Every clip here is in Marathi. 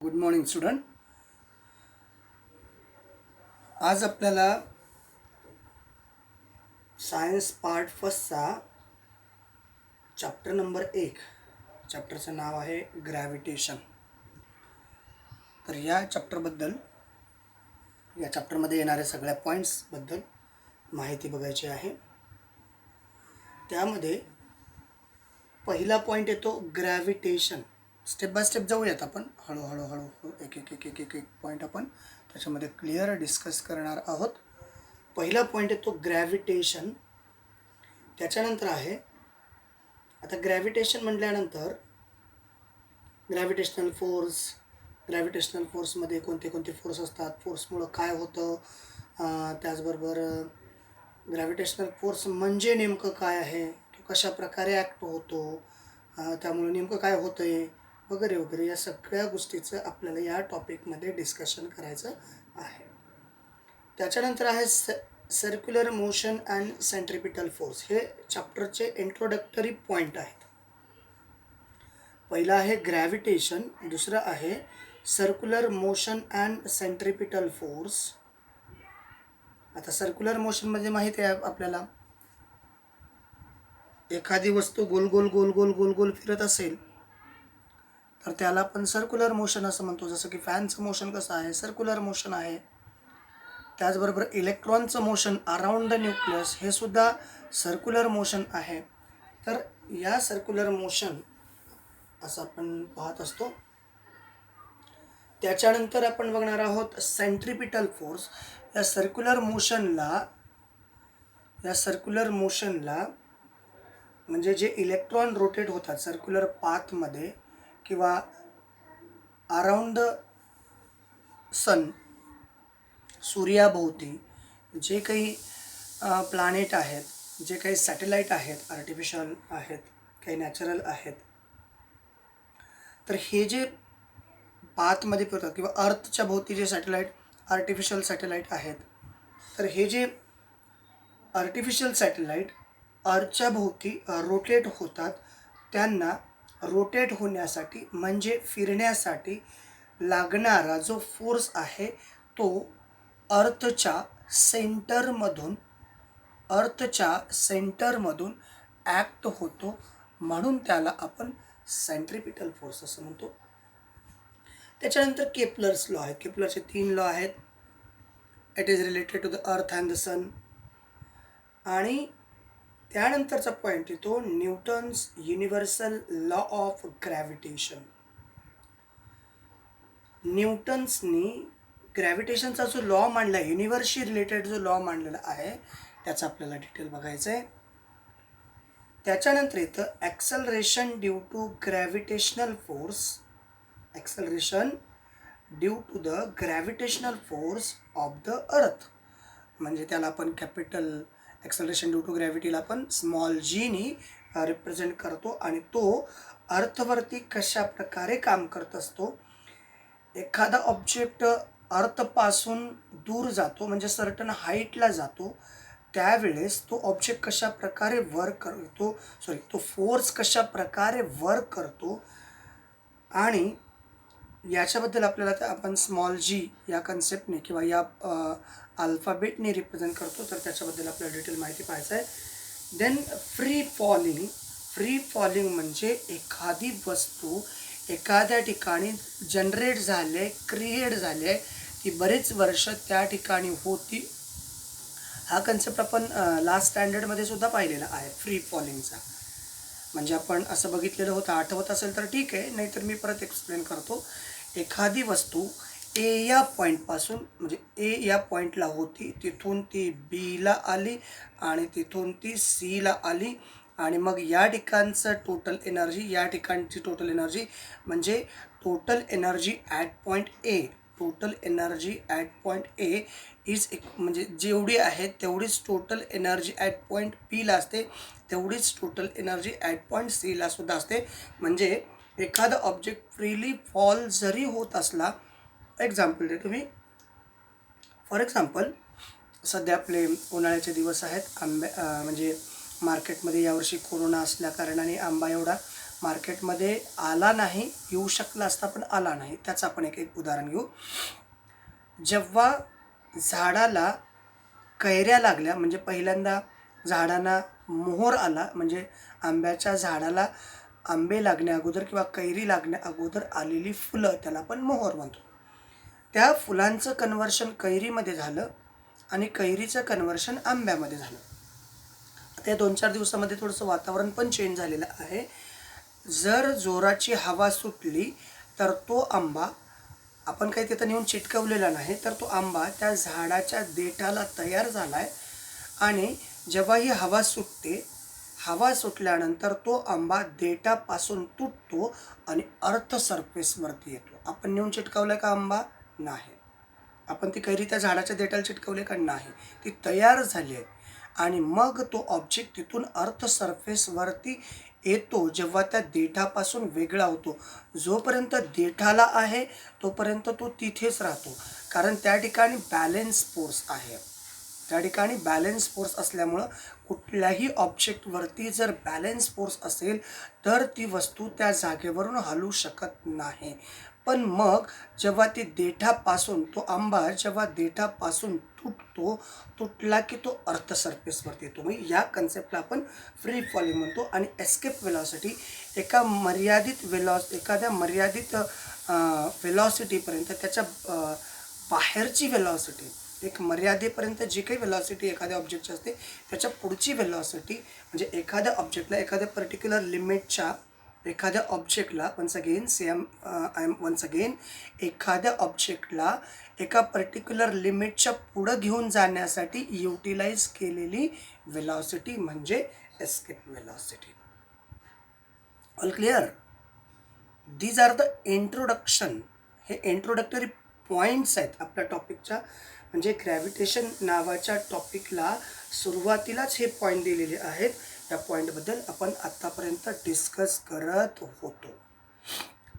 Good morning student. आज आपल्याला सायन्स पार्ट फर्स्टचा चॅप्टर नंबर 1, चॅप्टरचं नाव आहे ग्रॅव्हिटेशन. तर या चॅप्टरमध्ये येणाऱ्या सगळ्या पॉईंट्सबद्दल माहिती बघायची आहे. त्यामध्ये पहिला पॉईंट येतो ग्रॅव्हिटेशन. स्टेप बाय स्टेप जाऊयात आपण, हळूहळू एक एक एक एक एक एक पॉईंट आपण त्याच्यामध्ये क्लिअर डिस्कस करणार आहोत. पहिला पॉईंट येतो ग्रॅव्हिटेशन. त्याच्यानंतर आहे, आता ग्रॅव्हिटेशन म्हटल्यानंतर ग्रॅव्हिटेशनल फोर्समध्ये कोणते कोणते फोर्स असतात, फोर्समुळं काय होतं, त्याचबरोबर ग्रॅव्हिटेशनल फोर्स म्हणजे नेमकं काय आहे, तो कशा प्रकारे ॲक्ट होतो, त्यामुळे नेमकं काय होतं आहे वगैरे वगैरे, या सगळ्या गोष्टीचं आपल्याला या टॉपिकमध्ये डिस्कशन करायचं आहे. त्याच्यानंतर आहे circular motion and centripetal force. हे चॅप्टरचे इंट्रोडक्टरी पॉईंट आहेत. पहिला आहे ग्रॅव्हिटेशन, दुसरं आहे circular motion and centripetal force. आता सर्क्युलर मोशनमध्ये माहिती आहे आपल्याला, एखादी वस्तू गोल गोल गोल गोल गोल गोल फिरत असेल तर त्याला आपण सर्क्युलर मोशन असं म्हणतो. जसं की फॅनचं मोशन कसं आहे, सर्क्युलर मोशन आहे. त्याचबरोबर इलेक्ट्रॉनचं मोशन अराउंड द न्यूक्लियस हे सुद्धा सर्क्युलर मोशन आहे. तर या सर्क्युलर मोशन असं आपण पाहत असतो. त्याच्यानंतर आपण बघणार आहोत सेंट्रिपिटल फोर्स. या सर्क्युलर मोशनला म्हणजे जे इलेक्ट्रॉन रोटेट होतात सर्क्युलर पाथमध्ये किंवा अराउंड द सन, सूर्याभोवती जे काही प्लॅनेट आहेत, जे काही सॅटेलाईट आहेत, आर्टिफिशियल आहेत, काही नॅचरल आहेत, तर हे जे पाथमध्ये फिरतात किंवा अर्थच्या भोवती जे सॅटेलाईट आर्टिफिशियल सॅटेलाईट आहेत, तर हे जे आर्टिफिशियल सॅटेलाईट अर्थच्या भोवती रोटेट होतात, त्यांना रोटेट होण्यासाठी म्हणजे फिरण्यासाठी लागणारा जो फोर्स आहे तो अर्थच्या सेंटरमधून ॲक्ट होतो, म्हणून त्याला आपण सेंट्रिपिटल फोर्स असं म्हणतो. त्याच्यानंतर केपलर्स लॉ आहे. केपलरचे 3 लॉ आहेत. It is related to the earth and the sun. आणि त्यानंतरचा पॉईंट येतो Newton's universal law of gravitation. न्यूटन्सनी ग्रॅव्हिटेशनचा जो लॉ मांडला आहे, युनिव्हर्सशी रिलेटेड जो लॉ मांडलेला आहे, त्याचा आपल्याला डिटेल बघायचं आहे. त्याच्यानंतर येतं acceleration due to gravitational force. Acceleration due to the gravitational force of the earth, म्हणजे त्याला आपण कॅपिटल ॲक्सलरेशन ड्यू टू ग्रॅव्हिटीला आपण स्मॉल जीनी रिप्रेझेंट करतो. आणि तो अर्थवरती कशा प्रकारे काम करत असतो. एखादा ऑब्जेक्ट अर्थपासून दूर जातो, म्हणजे सर्टन हाईटला जातो, त्यावेळेस तो ऑब्जेक्ट कशा प्रकारे तो फोर्स कशा प्रकारे वर्क करतो, आणि याच्याबद्दल आपल्याला आपण स्मॉल जी या कन्सेप्टने किंवा या अल्फाबेटने रिप्रेझेंट करतो, तर त्याच्याबद्दल आपल्याला डिटेल माहिती पाहायचं आहे. देन फ्री फॉलिंग म्हणजे एखादी वस्तू एखाद्या ठिकाणी जनरेट झाले, क्रिएट झाले, ती बरेच वर्ष त्या ठिकाणी होती. हा कन्सेप्ट आपण लास्ट स्टँडर्डमध्ये सुद्धा पाहिलेला आहे फ्री फॉलिंगचा. म्हणजे आपण असं बघितलेलं होतं, आठवत असेल तर ठीक आहे, नाहीतर मी परत एक्सप्लेन करतो. एखादी वस्तू ए या पॉईंटपासून, म्हणजे ए या पॉईंटला होती, तिथून ती बीला आली आणि तिथून ती सीला आली, आणि मग या ठिकाणचं टोटल एनर्जी, या ठिकाणची टोटल एनर्जी म्हणजे total energy at point A is म्हणजे जेवढी आहे तेवढीच टोटल एनर्जी ॲट पॉईंट बीला असते, तेवढीच टोटल एनर्जी ॲट पॉईंट सीला सुद्धा असते. म्हणजे एखादा ऑब्जेक्ट फ्रीली फॉल जरी होत असला, एक्झाम्पल दे तुम्ही. फॉर एक्झाम्पल, सध्या आपले उन्हाळ्याचे दिवस आहेत. म्हणजे मार्केटमध्ये यावर्षी कोरोना असल्या कारणाने आंबा एवढा मार्केटमध्ये आला नाही, येऊ शकला असता पण आला नाही. त्याचं आपण एक उदाहरण घेऊ. जेव्हा झाडाला कैऱ्या लागल्या, म्हणजे पहिल्यांदा झाडांना मोहर आला, म्हणजे आंब्याच्या झाडाला आंबे लागण्या अगोदर किंवा कैरी लागण्या अगोदर आलेली फुलं, त्याला आपण मोहर म्हणतो. त्या फुलांचं कन्व्हर्शन कैरीमध्ये झालं आणि कैरीचं कन्व्हर्शन आंब्यामध्ये झालं. त्या 2-4 दिवसामध्ये थोडंसं वातावरण पण चेंज झालेलं आहे. जर जोराची हवा सुटली तर तो आंबा, आपण काही तिथं नेऊन चिटकवलेला नाही, तर तो आंबा त्या झाडाच्या देठाला तयार झाला आहे. आणि जेव्हा ही हवा सुटते, हवा सुटल्यानंतर तो आंबा देठापासून तुटतो आणि अर्थ सरफेसवरती येतो. आपण नेऊन चिटकवला का आंबा? नाही. आपण ती कैरी त्या झाडाच्या देठाला चिटकवली का? नाही. ती तयार झाली आहे. आणि मग तो ऑब्जेक्ट तिथून अर्थ सरफेसवरती येतो जेव्हा त्या देठापासून वेगळा होतो. जोपर्यंत देठाला आहे तोपर्यंत तो तिथेच राहतो, कारण त्या ठिकाणी बॅलेन्स फोर्स आहे. त्या ठिकाणी बॅलेन्स फोर्स असल्यामुळं कुठल्याही ऑब्जेक्टवरती जर बॅलेन्स फोर्स असेल तर ती वस्तू त्या जागेवरून हलू शकत नाही. पण मग जेव्हा ती देठापासून, तो आंबा जेव्हा देठापासून तुटला की तो अर्थ सरफेसवरती येतो. म्हणजे या कन्सेप्टला आपण फ्री फॉलिंग म्हणतो. आणि एस्केप वेलॉसिटी एखाद्या मर्यादित वेलॉसिटीपर्यंत, त्याच्या बाहेरची वेलॉसिटी, एक मर्यादेपर्यंत जी काही वेलॉसिटी एखाद्या ऑब्जेक्टची असते त्याच्या पुढची वेलॉसिटी, म्हणजे एखाद्या ऑब्जेक्टला एखाद्या पर्टिक्युलर लिमिटच्या, एखाद्या ऑब्जेक्टला एखाद्या ऑब्जेक्टला एका पर्टिक्युलर लिमिटच्या पुढं घेऊन जाण्यासाठी युटिलाइज केलेली वेलॉसिटी म्हणजे escape velocity. All clear? These are the introduction. हे इंट्रोडक्टरी पॉईंट्स आहेत आपल्या टॉपिकच्या. म्हणजे ग्रॅव्हिटेशन नावाच्या टॉपिकला सुरुवातीलाच हे पॉईंट दिलेले आहेत. या पॉईंटबद्दल आपण आत्तापर्यंत डिस्कस करत होतो.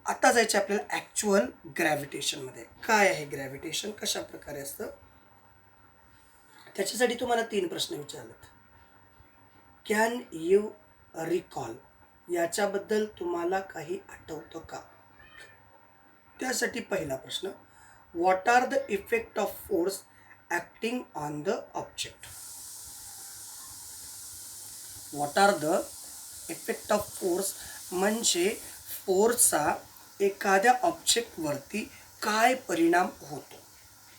आता जायचे आपल्याला ॲक्च्युअल ग्रॅव्हिटेशनमध्ये. काय आहे ग्रॅव्हिटेशन, कशा प्रकारे असतं? त्याच्यासाठी तुम्हाला 3 प्रश्न विचारलेत. Can you recall? याच्याबद्दल तुम्हाला काही आठवतं का? त्यासाठी पहिला प्रश्न, what are the effect of force acting on the object? What are the effect of force म्हणजे फोर्सचा एखाद्या ऑब्जेक्टवरती काय परिणाम होतो.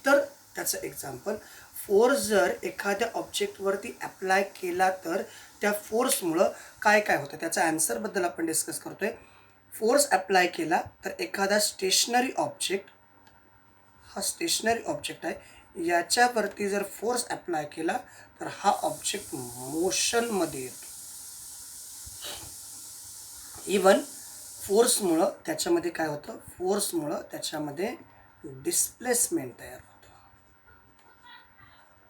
तर त्याचं एक्झाम्पल, फोर्स जर एखाद्या ऑब्जेक्टवरती अप्लाय केला तर त्या फोर्समुळं काय काय होतं, त्याच्या ॲन्सरबद्दल आपण डिस्कस करतोय. फोर्स अप्लाय केला तर एखादा स्टेशनरी ऑब्जेक्ट, हा स्टेशनरी ऑब्जेक्ट आहे, याच्यावरती जर फोर्स अप्लाय केला तर हा ऑब्जेक्ट मोशनमध्ये येतो. इवन फोर्समुळं त्याच्यामध्ये काय होतं, फोर्समुळं त्याच्यामध्ये डिस्प्लेसमेंट तयार होतं.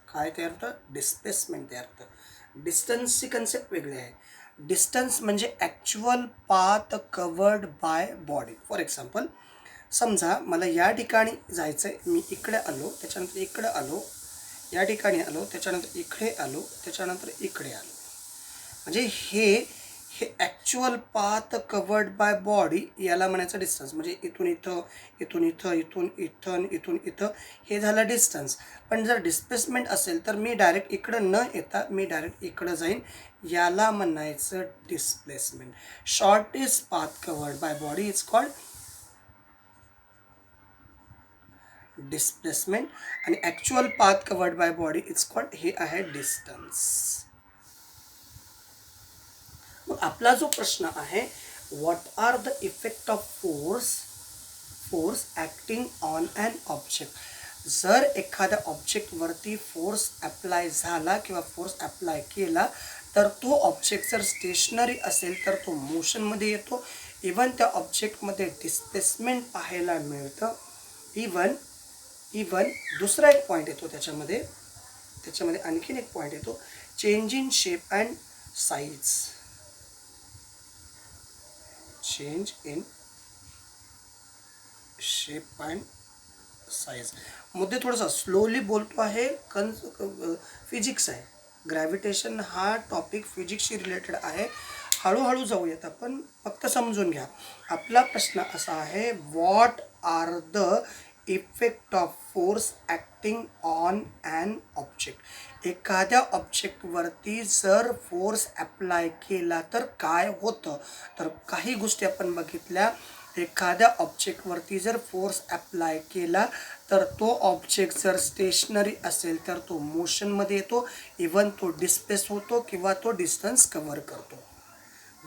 काय तयार होतं? डिस्प्लेसमेंट तयार होतं. डिस्टन्सची कन्सेप्ट वेगळी आहे. डिस्टन्स म्हणजे actual path covered by body. For example, समजा मला या ठिकाणी जायचं आहे, मी इकडे आलो, त्याच्यानंतर इकडे आलो, या ठिकाणी आलो, त्याच्यानंतर इकडे आलो, त्याच्यानंतर इकडे आलो. म्हणजे हे actual path covered by body, याला म्हणायचं डिस्टन्स. म्हणजे इथून इथं, इथून इथं, इथून इथं, इथून इथं, हे झालं डिस्टन्स. पण जर डिस्प्लेसमेंट असेल तर मी डायरेक्ट इकडं न येता मी डायरेक्ट इकडं जाईन, याला म्हणायचं displacement. Shortest path covered by body is called displacement आणि actual path covered by body is called, हे आहे डिस्टन्स. मग आपला जो प्रश्न आहे, what are the effect of force acting on an object? जर एखाद्या ऑब्जेक्टवरती फोर्स अप्लाय झाला किंवा फोर्स अप्लाय केला तर तो ऑब्जेक्ट जर स्टेशनरी असेल तर तो मोशनमध्ये येतो. इवन त्या ऑब्जेक्टमध्ये डिस्प्लेसमेंट पाहायला मिळतं. इवन दुसरा एक पॉईंट येतो त्याच्यामध्ये आणखीन एक पॉईंट येतो, change in shape and size. Change in shape and size. मुद्दे थोडासा स्लोली बोलतो आहे, फिजिक्स आहे. ग्रॅव्हिटेशन हा टॉपिक फिजिक्सशी रिलेटेड आहे. हळूहळू जाऊयात आपण, फक्त समजून घ्या. आपला प्रश्न असा आहे, what are the effect of force acting on an object. एखाद्या ऑब्जेक्टवरती जर फोर्स ॲप्लाय केला तर काय होतं. तर काही गोष्टी आपण बघितल्या. एखाद्या ऑब्जेक्टवरती जर फोर्स ॲप्लाय केला तर तो ऑब्जेक्ट जर स्टेशनरी असेल तर तो मोशनमध्ये येतो, इवन तो डिस्प्लेस होतो किंवा तो डिस्टन्स कव्हर करतो.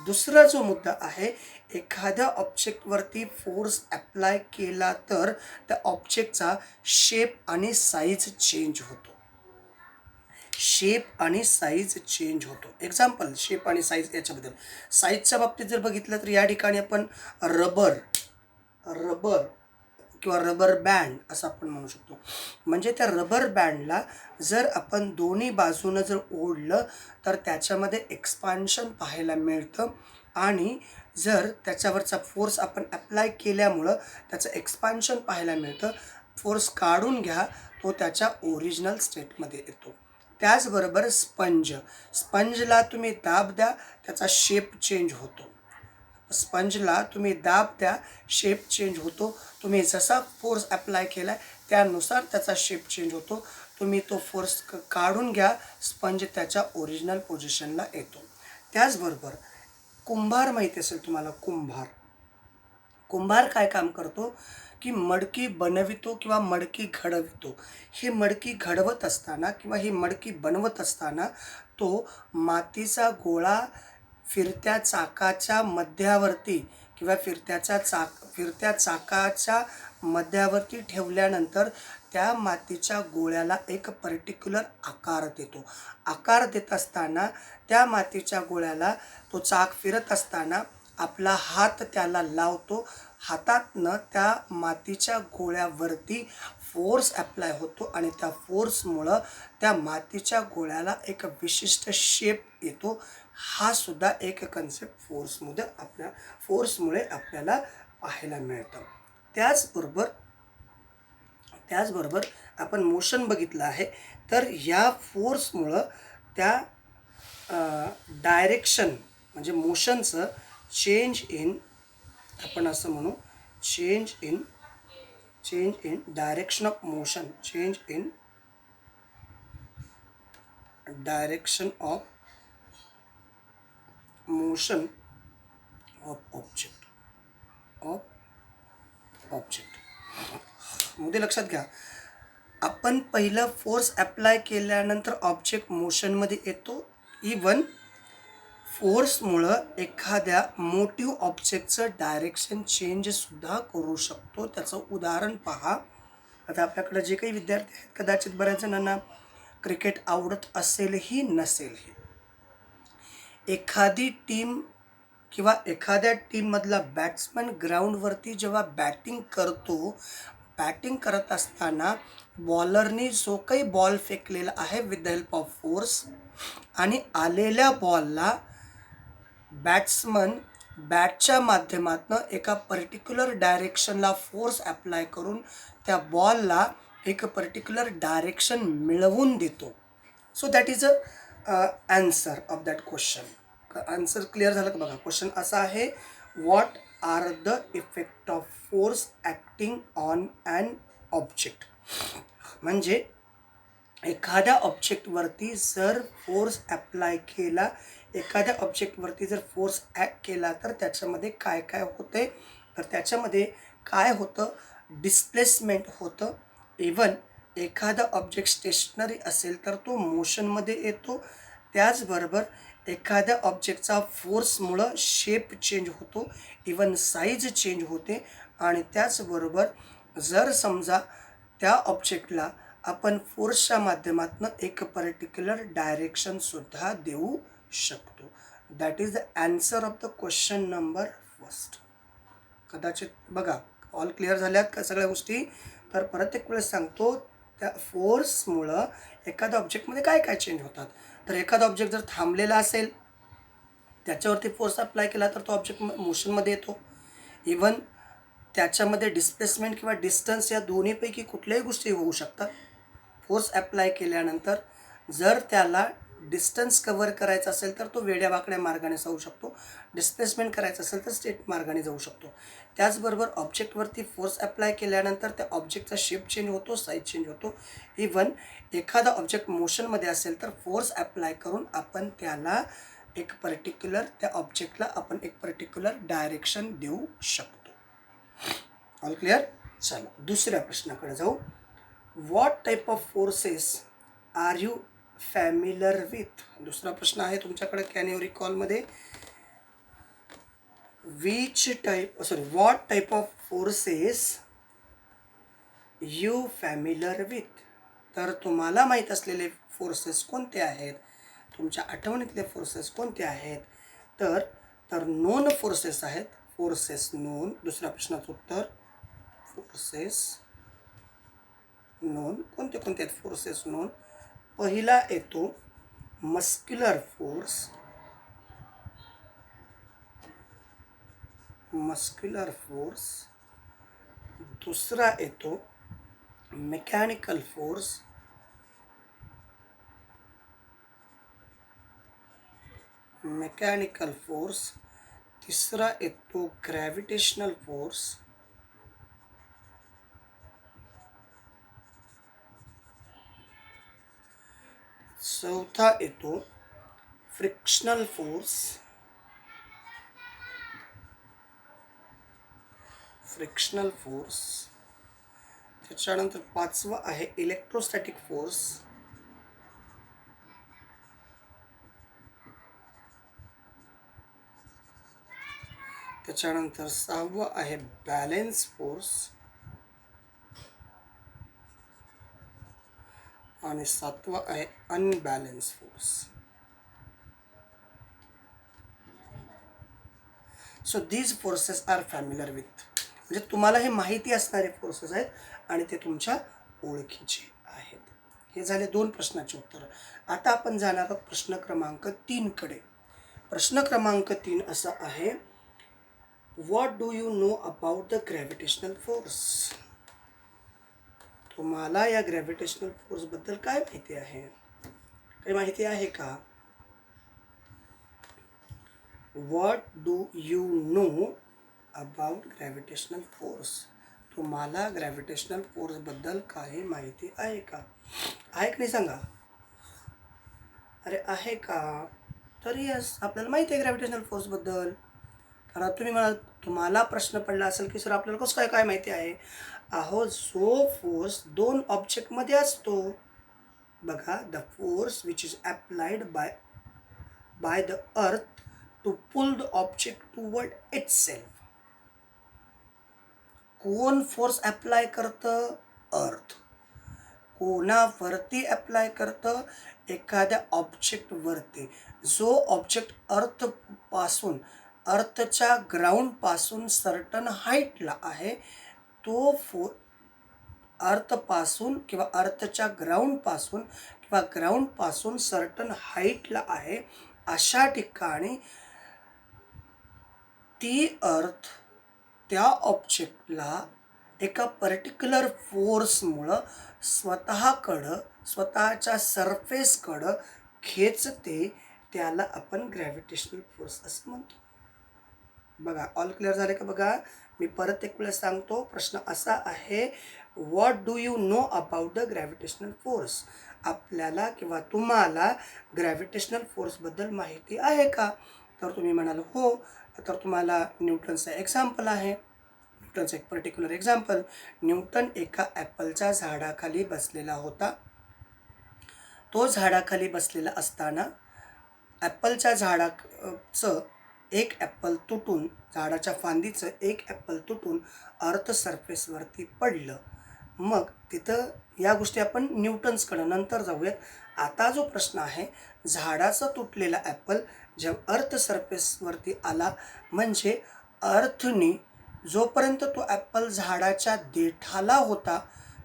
दुसरा जो मुद्दा आहे, एखाद्या ऑब्जेक्टवरती फोर्स ॲप्लाय केला तर त्या ऑब्जेक्टचा शेप आणि साईज चेंज होतो. शेप आणि साईज चेंज होतो. एक्झाम्पल, शेप आणि साईज याच्याबद्दल. साईजच्या बाबतीत जर बघितलं तर या ठिकाणी आपण रबर रबर किंवा रबर बँड असं आपण म्हणू शकतो. म्हणजे त्या रबर बँडला जर आपण दोन्ही बाजूनं जर ओढलं तर त्याच्यामध्ये एक्सपान्शन पाहायला मिळतं आणि जर त्याच्यावरचा फोर्स आपण ॲप्लाय केल्यामुळं त्याचं एक्सपान्शन पाहायला मिळतं. फोर्स काढून घ्या, तो त्याच्या ओरिजिनल स्टेटमध्ये येतो. त्याचबरोबर स्पंजला तुम्ही दाब द्या, त्याचा शेप चेंज होतो. स्पंजला तुम्ही दाब द्या, शेप चेंज होतो. तुम्ही जसा फोर्स ॲप्लाय केला आहे त्यानुसार त्याचा शेप चेंज होतो. तुम्ही तो फोर्स काढून घ्या, स्पंज त्याच्या ओरिजिनल पोझिशनला येतो. त्याचबरोबर कुंभार माहिती असेल तुम्हाला. कुंभार काय काम करतो की मडकी बनवितो किंवा मडकी घडवितो. ही मडकी घडवत असताना किंवा ही मडकी बनवत असताना तो मातीचा गोळा फिरत्या चाकाच्या मध्यावरती किंवा फिरत्या चाकाच्या मध्यावरती ठेवल्यानंतर त्या मातीच्या गोळ्याला एक पर्टिक्युलर आकार देतो. आकार देत असताना त्या मातीच्या गोळ्याला तो चाक फिरत असताना आपला हात त्याला लावतो. हातातनं त्या मातीच्या गोळ्यावरती फोर्स ॲप्लाय होतो आणि त्या फोर्समुळं त्या मातीच्या गोळ्याला एक विशिष्ट शेप येतो. हा सुद्धा एक कन्सेप्ट फोर्समुळे आपल्याला पाहायला मिळतं. त्याचबरोबर आपण मोशन बघितलं आहे. तर या फोर्समुळं त्या डायरेक्शन म्हणजे मोशनचं चेंज इन, आपण असं म्हणू, change in direction of motion, change in direction of motion of object. मुद्दे लक्षात घ्या. आपण पहिलं फोर्स ॲप्लाय केल्यानंतर ऑब्जेक्ट मोशनमध्ये येतो. इवन फोर्समुळं एखाद्या मोटिव्ह ऑब्जेक्टचं डायरेक्शन चेंजसुद्धा करू शकतो. त्याचं उदाहरण पहा. आता आपल्याकडे जे काही विद्यार्थी आहेत, कदाचित बऱ्याच जणांना क्रिकेट आवडत असेलही नसेलही. एखादी टीम किंवा एखाद्या टीममधला बॅट्समन ग्राउंडवरती जेव्हा बॅटिंग करत असताना बॉलरनी जो काही बॉल फेकलेला आहे with the help of force आणि आलेल्या बॉलला बॅट्समन बॅटच्या माध्यमातून एका पर्टिक्युलर डायरेक्शनला फोर्स ॲप्लाय करून त्या बॉलला एक पर्टिक्युलर डायरेक्शन मिळवून देतो. So that is a answer of that question. Answer clear झालं का बघा. क्वेश्चन असा आहे, what are the effect of force acting on an object. म्हणजे एखाद्या ऑब्जेक्टवरती जर फोर्स ॲप्लाय केला, एखाद्या ऑब्जेक्टवरती जर फोर्स ॲक्ट केला तर त्याच्यामध्ये काय काय होते. तर त्याच्यामध्ये काय होतं, डिस्प्लेसमेंट होतं. इवन एखादा ऑब्जेक्ट स्टेशनरी असेल तर तो मोशनमध्ये येतो. त्याचबरोबर एखाद्या ऑब्जेक्टचा फोर्समुळं शेप चेंज होतो, इवन साईज चेंज होते. आणि त्याचबरोबर जर समजा त्या ऑब्जेक्टला आपण फोर्सच्या माध्यमातून एक पर्टिक्युलर डायरेक्शनसुद्धा देऊ शकतो. That is the answer of the question number first. कदाचित बघा ऑल क्लिअर झाल्यात का सगळ्या गोष्टी. तर परत एक वेळेस सांगतो, त्या फोर्समुळं एखाद्या ऑब्जेक्टमध्ये काय काय चेंज होतात. तर एखादा ऑब्जेक्ट जर थांबलेला असेल, त्याच्यावरती फोर्स अप्लाय केला तर तो ऑब्जेक्ट मोशनमध्ये येतो. इवन त्याच्यामध्ये डिस्प्लेसमेंट किंवा डिस्टन्स या दोन्हीपैकी कुठल्याही गोष्टी होऊ शकतात. फोर्स ॲप्लाय केल्यानंतर जर त्याला डिस्टन्स कव्हर करायचा असेल तर तो वेड्यावाकड्या मार्गाने जाऊ शकतो, डिस्प्लेसमेंट करायचं असेल तर स्ट्रेट मार्गाने जाऊ शकतो. त्याचबरोबर ऑब्जेक्टवरती फोर्स अप्लाय केल्यानंतर त्या ऑब्जेक्टचा शेप चेंज होतो, साईज चेंज होतो. इवन एखादा ऑब्जेक्ट मोशनमध्ये असेल तर फोर्स अप्लाय करून आपण त्याला एक पर्टिक्युलर त्या ऑब्जेक्टला आपण एक पर्टिक्युलर डायरेक्शन देऊ शकतो. All clear? चला दुसऱ्या प्रश्नाकडे जाऊ. What type of forces are you familiar with? दुसरा प्रश्न आहे तुमच्याकडे कॅन यू रिकॉलमध्ये. What type of forces you familiar with? तर तुम्हाला माहीत असलेले फोर्सेस कोणते आहेत, तुमच्या आठवणीतले फोर्सेस कोणते आहेत? तर नोन फोर्सेस आहेत, फोर्सेस नोन. दुसऱ्या प्रश्नाचं उत्तर फोर्सेस नोन. कोणते कोणते आहेत फोर्सेस नोन? पहिला येतो मस्क्युलर फोर्स, मस्क्युलर फोर्स. दुसरा येतो मेकॅनिकल फोर्स, मेकॅनिकल फोर्स. तिसरा येतो ग्रॅव्हिटेशनल फोर्स. चौथा येतो फ्रिक्शनल फोर्स, फ्रिक्शनल फोर्स. त्याच्यानंतर पाचवा आहे इलेक्ट्रोस्टॅटिक फोर्स. त्याच्यानंतर सहावा आहे बॅलेन्स फोर्स. आणि सातवा आहे unbalance force. So these forces are familiar with. म्हणजे तुम्हाला हे माहिती असणारे फोर्सेस आहेत आणि ते तुमच्या ओळखीचे आहेत. हे झाले 2 प्रश्नाचे उत्तर. आता आपण जाणार आहोत प्रश्न क्रमांक 3 कडे. प्रश्न क्रमांक 3 असा आहे, what do you know about the gravitational force? तुम्हाला या ग्रॅव्हिटेशनल फोर्सबद्दल काय माहिती आहे? काही माहिती आहे का? What do you know about gravitational force? तुम्हाला ग्रॅव्हिटेशनल फोर्सबद्दल काही माहिती आहे का? आहे की नाही सांगा? अरे आहे का? तर यस, आपल्याला माहिती आहे ग्रॅव्हिटेशनल फोर्सबद्दल. कारण तुम्ही म्हणाल, तुम्हाला प्रश्न पडला असेल की सर आपल्याला कसं काय माहिती आहे? अहो, जो फोर्स 2 ऑब्जेक्टमध्ये असतो बघा, the force which is applied by the earth to pull the object toward itself. कोण फोर्स अप्लाय करतं? अर्थ. कोणावरती अप्लाय करतं? एखाद्या ऑब्जेक्टवरती. जो ऑब्जेक्ट अर्थच्या ग्राउंडपासून सर्टन हाईटला आहे, तो अर्थपासून किंवा अर्थच्या ग्राउंडपासून सर्टन हाईटला आहे, अशा ठिकाणी ती अर्थ त्या ऑब्जेक्टला एका पर्टिक्युलर फोर्समुळं स्वतःच्या सरफेसकडं खेचते. त्याला आपण ग्रॅव्हिटेशनल फोर्स असं म्हणतो. बघा, ऑल क्लिअर झाले का? बघा, मी परत एक वेळेस सांगतो. प्रश्न असा आहे, what do you know about the gravitational force? आपल्याला किंवा तुम्हाला ग्रॅव्हिटेशनल फोर्सबद्दल माहिती आहे का? तर तुम्ही म्हणाल हो. तर तुम्हाला न्यूटनचं एक्झाम्पल आहे. न्यूटनचं एक पर्टिक्युलर एक्झाम्पल. न्यूटन एका ॲपलच्या झाडाखाली बसलेला होता. तो झाडाखाली बसलेला असताना ॲपलच्या झाडाचं एक ॲपल तुटून, झाडाच्या फांदीचं एक ॲपल तुटून अर्थ सरफेसवरती पडलं. मग तिथं या गोष्टी आपण न्यूटन्सकडं नंतर जाऊयात. आता जो प्रश्न आहे, झाडाचा तुटलेला ॲपल जेव्हा अर्थ सरफेसवरती आला, म्हणजे अर्थनी जोपर्यंत तो ॲपल झाडाच्या देठाला होता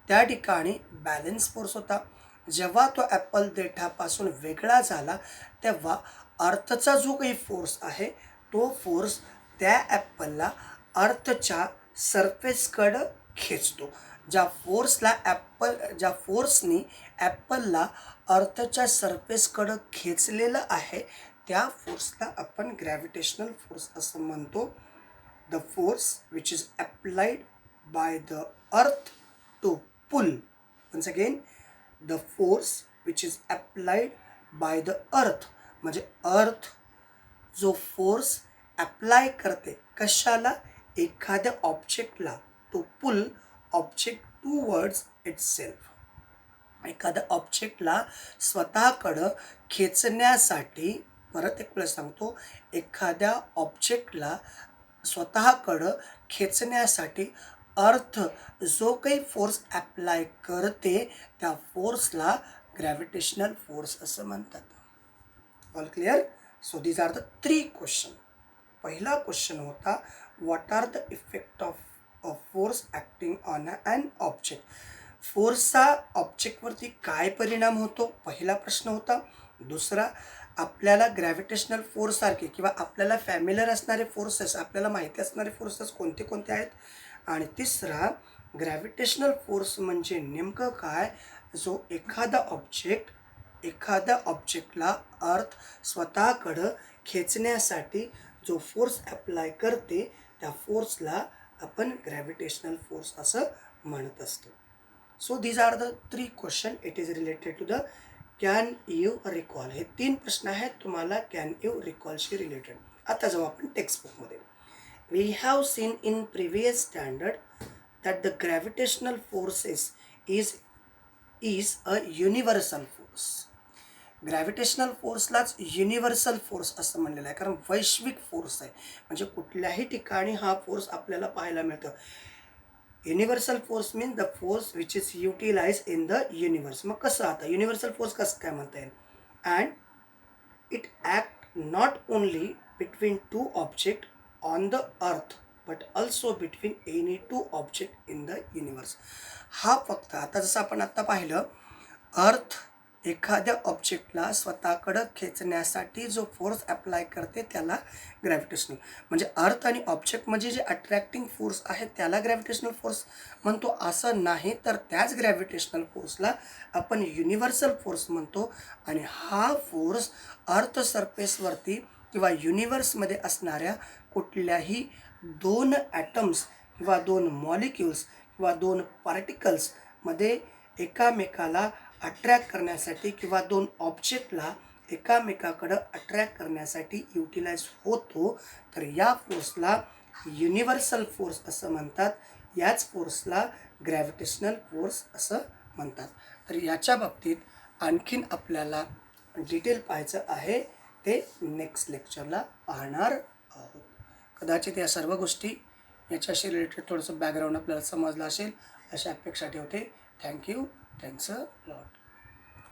त्या ठिकाणी बॅलेन्स फोर्स होता. जेव्हा तो ॲपल देठापासून वेगळा झाला तेव्हा अर्थचा जो काही फोर्स आहे, तो फोर्स त्या ॲपलला अर्थच्या सरफेसकडं खेचतो. ज्या फोर्सनी ॲपलला अर्थच्या सरफेसकडं खेचलेलं आहे त्या फोर्सला आपण ग्रॅव्हिटेशनल फोर्स असं म्हणतो. The force which is applied by the earth to pull. Once again, the force which is applied by the earth म्हणजे अर्थ जो फोर्स अप्लाय करते कशाला, एखाद्या ऑब्जेक्टला, to pull object towards itself. एखाद्या ऑब्जेक्टला स्वतःकडं खेचण्यासाठी, परत एक वेळा सांगतो, एखाद्या ऑब्जेक्टला स्वतःकडं खेचण्यासाठी अर्थ जो काही फोर्स अप्लाय करते त्या फोर्सला ग्रॅव्हिटेशनल फोर्स असं म्हणतात. All clear? So these are the 3 question. पहिला क्वेश्चन होता what are the effect of force acting on an object. फोर्सचा ऑब्जेक्टवरती काय परिणाम होतो, पहिला प्रश्न होता. दुसरा, आपल्याला ग्रॅव्हिटेशनल फोर्ससारखे किंवा आपल्याला फॅमिलियर असणारे फोर्सेस, आपल्याला माहिती असणारे फोर्सेस कोणते कोणते आहेत. आणि तिसरा, ग्रॅव्हिटेशनल फोर्स म्हणजे नेमकं काय, जो एखाद्या ऑब्जेक्टला अर्थ स्वतःकडं खेचण्यासाठी जो फोर्स अप्लाय करते त्या फोर्सला आपण ग्रॅव्हिटेशनल फोर्स असं म्हणत असतो. So these are the 3 question. It is related to the can you recall. हे 3 प्रश्न आहेत तुम्हाला कॅन यू रिकॉलशी रिलेटेड. आता जाऊ आपण टेक्स्टबुकमध्ये. We have seen in previous standard that the gravitational forces is a universal force. Gravitational फोर्सलाच युनिव्हर्सल फोर्स असं म्हणलेलं आहे, कारण वैश्विक फोर्स आहे. म्हणजे कुठल्याही ठिकाणी हा फोर्स आपल्याला पाहायला मिळतं. Universal force means the force which is utilize in the universe. मग कसं, आता युनिव्हर्सल फोर्स कसं काय म्हणता येईल. And it act not only between 2 object on the earth but also between any 2 object in the universe. हा फक्त, आता जसं आपण आत्ता पाहिलं, अर्थ एखाद्या ऑब्जेक्टला स्वतःकडं खेचण्यासाठी जो फोर्स अप्लाय करते त्याला ग्रॅव्हिटेशनल, म्हणजे अर्थ आणि ऑब्जेक्टमध्ये जे अट्रॅक्टिंग फोर्स आहे त्याला ग्रॅव्हिटेशनल फोर्स म्हणतो असं नाही, तर त्याच ग्रॅव्हिटेशनल फोर्सला आपण युनिव्हर्सल फोर्स म्हणतो. आणि हा फोर्स अर्थ सरफेसवरती किंवा युनिव्हर्समध्ये असणाऱ्या कुठल्याही 2 ॲटम्स किंवा 2 मॉलिक्युल्स किंवा 2 पार्टिकल्समध्ये एकामेकाला अट्रॅक्ट करण्यासाठी किंवा 2 ऑब्जेक्टला एकामेकाकडं अट्रॅक्ट करण्यासाठी युटिलाइज होतो. तर या फोर्सला युनिव्हर्सल फोर्स असं म्हणतात. याच फोर्सला ग्रॅव्हिटेशनल फोर्स असं म्हणतात. तर याच्या बाबतीत आणखीन आपल्याला डिटेल पाहायचं आहे, ते नेक्स्ट लेक्चरला पाहणार आहोत. कदाचित या सर्व गोष्टी याच्याशी रिलेटेड थोडंसं बॅकग्राऊंड आपल्याला समजलं असेल अशी अपेक्षा ठेवते. थँक्यू. Thanks a lot.